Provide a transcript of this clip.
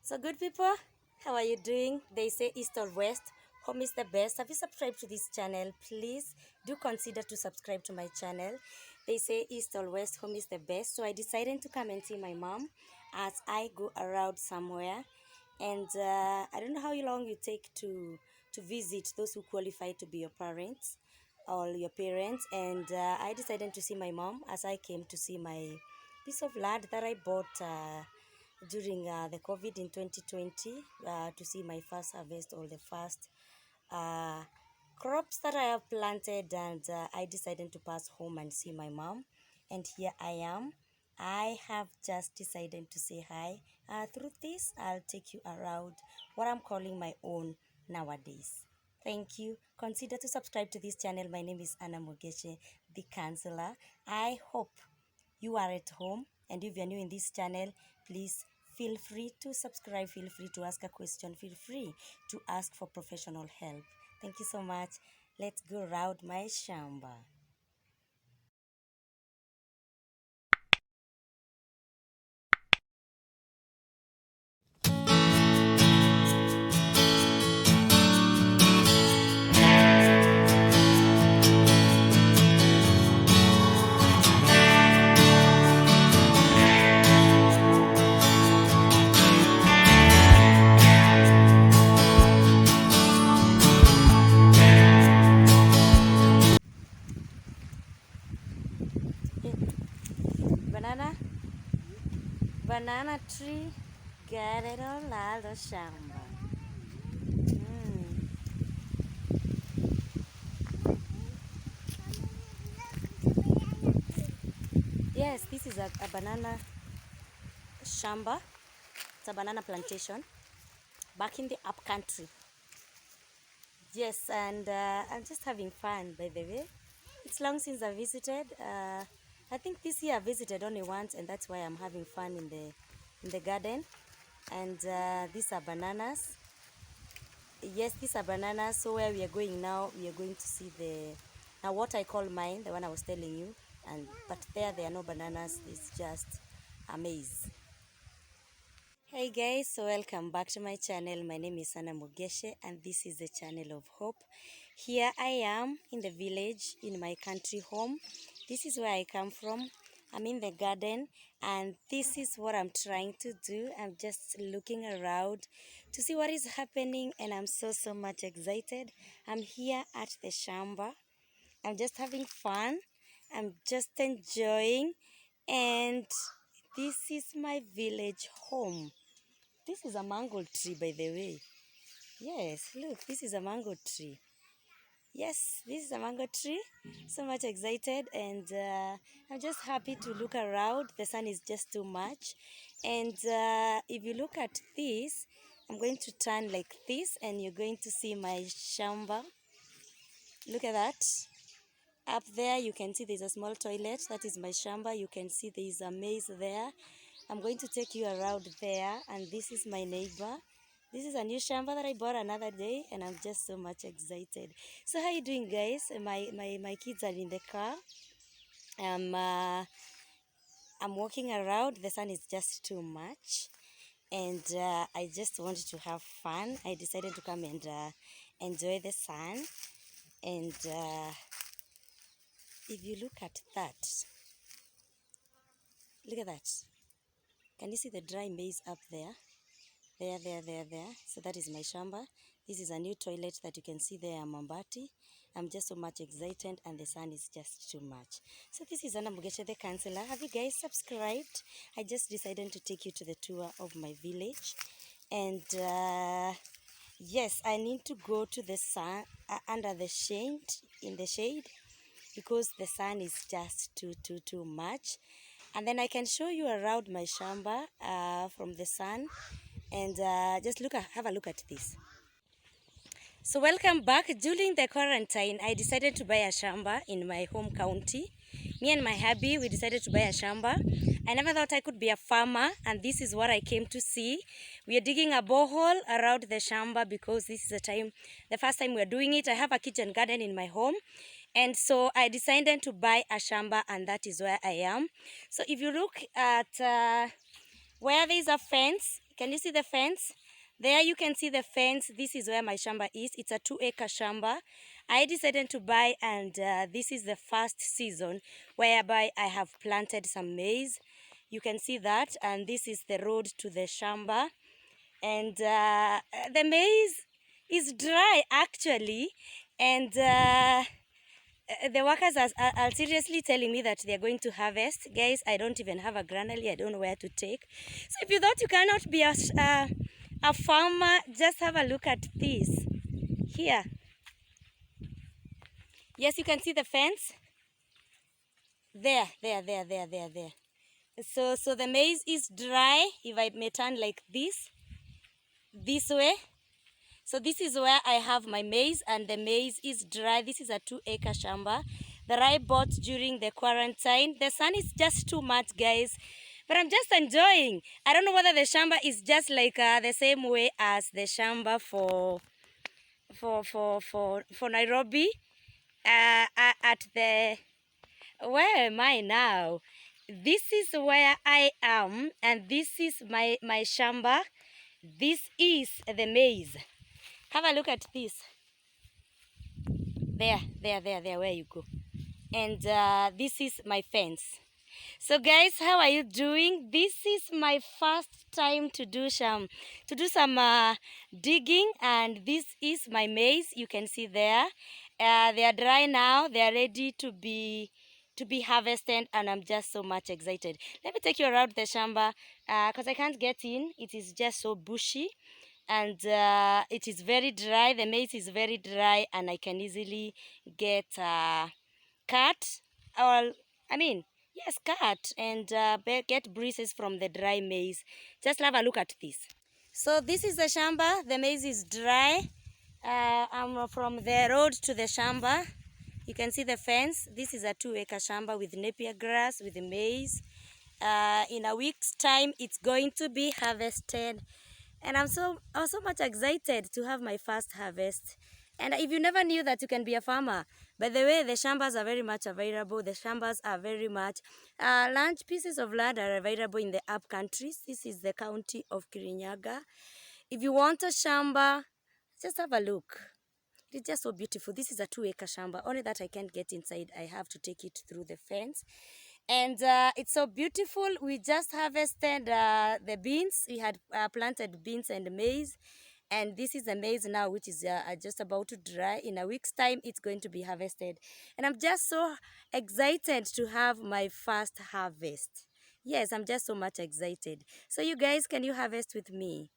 So good people, how are you doing? They say east or west, home is the best. Have you subscribed to this channel? Please do consider to subscribe to my channel. They say east or west, home is the best. So I decided to come and see my mom as I go around somewhere. And I don't know how long you take to visit those who qualify to be your parents or your parents. And I decided to see my mom as I came to see my piece of land that I bought during the COVID in 2020 to see my first harvest, all the first uh, crops that I have planted, and I decided to pass home and see my mom. And here I am. I have just decided to say hi. Through this, I'll take you around what I'm calling my own nowadays. Thank you. Consider to subscribe to this channel. My name is Anna Mugeshe, the counselor. I hope you are at home, and if you're new in this channel, please feel free to subscribe, feel free to ask a question, feel free to ask for professional help. Thank you so much. Let's go around my shamba. Banana, banana tree, get it all out of shamba. Mm. Yes, this is a banana shamba. It's a banana plantation back in the up country. Yes, and I'm just having fun, by the way. It's long since I visited. I think this year I visited only once, and that's why I'm having fun in the garden. And these are bananas. Yes, these are bananas. So where we are going now, we are going to see now what I call mine, the one I was telling you. But there are no bananas. It's just a maze. Hey guys, so welcome back to my channel. My name is Anna Mugeshe, and this is the channel of hope. Here I am in the village, in my country home. This is where I come from. I'm in the garden, and this is what I'm trying to do. I'm just looking around to see what is happening, and I'm so much excited. I'm here at the shamba. I'm just having fun. I'm just enjoying, and this is my village home. This is a mango tree, by the way. Yes, look, this is a mango tree. Yes, this is a mango tree. So much excited, and I'm just happy to look around. The sun is just too much. And if you look at this, I'm going to turn like this, and you're going to see my shamba. Look at that. Up there, you can see there's a small toilet. That is my shamba. You can see there's a maze there. I'm going to take you around there, and this is my neighbor. This is a new shamba that I bought another day, and I'm just so much excited. So how you doing, guys? My kids are in the car. I'm uh, I'm walking around. The sun is just too much, and I just wanted to have fun. I decided to come and enjoy the sun. And if you look at that, look at that. Can you see the dry maize up there? There. So that is my shamba. This is a new toilet that you can see there, Mambati. I'm just so much excited, and the sun is just too much. So this is Anna Mugeshe, the counselor. Have you guys subscribed? I just decided to take you to the tour of my village. And yes, I need to go to the sun, under the shade, in the shade, because the sun is just too much. And then I can show you around my shamba from the sun. And just have a look at this. So welcome back. During the quarantine, I decided to buy a shamba in my home county. Me and my hubby, we decided to buy a shamba. I never thought I could be a farmer, and this is what I came to see. We are digging a borehole around the shamba because this is the first time we are doing it. I have a kitchen garden in my home, and so I decided to buy a shamba, and that is where I am. So if you look at where there is a fence, Can you see the fence? There you can see the fence. This is where my shamba is. It's a 2-acre shamba. I decided to buy, and this is the first season whereby I have planted some maize. You can see that, and this is the road to the shamba. And the maize is dry actually, and the workers are seriously telling me that they're going to harvest. Guys, I don't even have a granary. I don't know where to take. So if you thought you cannot be a farmer, just have a look at this here. Yes, you can see the fence. There. So the maize is dry. If I may turn like this way. So this is where I have my maize, and the maize is dry. This is a 2-acre shamba that I bought during the quarantine. The sun is just too much, guys, but I'm just enjoying. I don't know whether the shamba is just like the same way as the shamba for Nairobi. At the, where am I now? This is where I am, and this is my shamba. This is the maize. Have a look at this. There, where you go. And this is my fence. So guys, how are you doing? This is my first time to do some digging, and this is my maize. You can see there. They are dry now. They are ready to be harvested, and I'm just so much excited. Let me take you around the shamba because I can't get in. It is just so bushy, and it is very dry. The maize is very dry, and I can easily get cut, or yes, cut, and get breezes from the dry maize. Just have a look at this. So this is the shamba. The maize is dry. I'm from the road to the shamba. You can see the fence. This is a 2-acre shamba with napier grass, with the maize. In a week's time, it's going to be harvested. And I'm so much excited to have my first harvest. And if you never knew that you can be a farmer, by the way, the shambas are very much available. The shambas are very much, large pieces of land are available in the up countries. This is the county of Kirinyaga. If you want a shamba, just have a look. It's just so beautiful. This is a 2-acre shamba. Only that I can't get inside. I have to take it through the fence. And it's so beautiful. We just harvested the beans. We had planted beans and maize. And this is the maize now, which is just about to dry. In a week's time, it's going to be harvested. And I'm just so excited to have my first harvest. Yes, I'm just so much excited. So you guys, can you harvest with me?